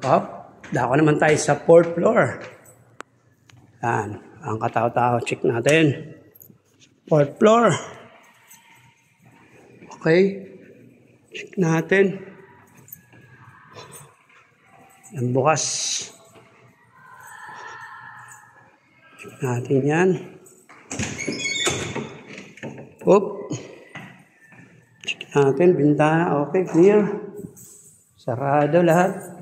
Up. Dako naman tayo sa 4th floor. Yan. Ang katao-tao. Check natin. 4th floor. Okay. Check natin. Yan bukas. Check natin yan. Oop. Check natin. Bintana. Okay. Clear. Sarado lahat.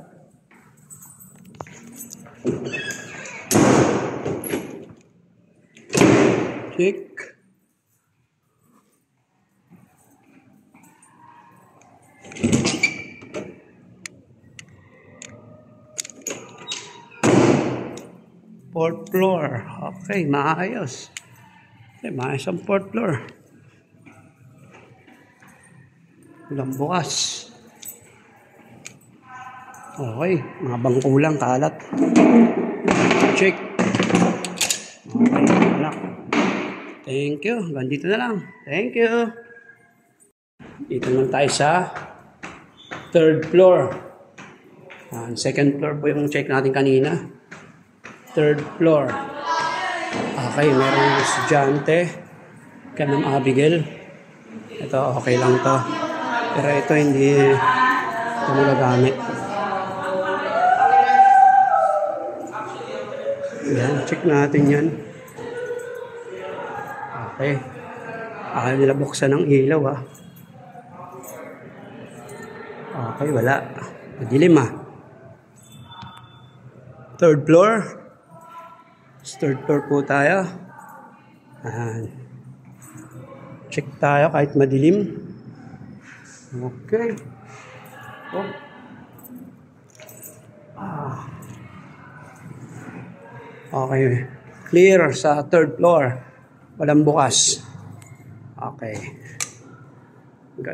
Check. Fourth floor. Okay, maayos. Okay, maayos ang 4th floor. Walang bukas. Okay, mga bangko lang, kalat. Check. Okay, anak. Thank you. Bandito na lang. Thank you. Dito naman tayo sa 3rd floor. 2nd floor po yung check natin kanina. 3rd floor. Okay, merong estudyante. Kay Ma'am Abigail. Ito, okay lang to. Pero ito hindi ito magagamit. Yan, check natin yan. Okay. Ayaw nila buksan ng ilaw ah. Okay, wala. Madilim ah. 3rd floor. 3rd floor po tayo. Ayan. Check tayo kahit madilim. Okay. Oh. Okay. Clear sa 3rd floor. Walang bukas. Okay.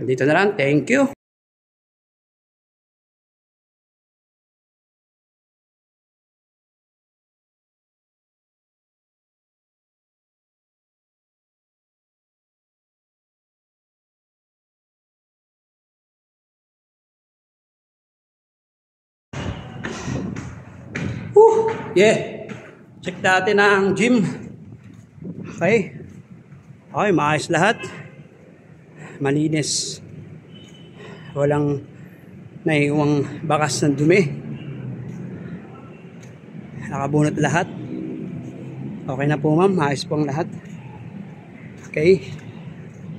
Dito na lang. Thank you. Yeah. Check natin ang gym. Okay. Okay, maayos lahat. Malinis. Walang naiwang bakas ng dumi. Nakabunot lahat. Okay na po ma'am. Maayos po ang lahat. Okay.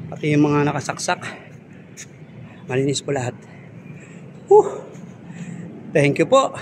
Pati yung mga nakasaksak. Malinis po lahat. Thank you po.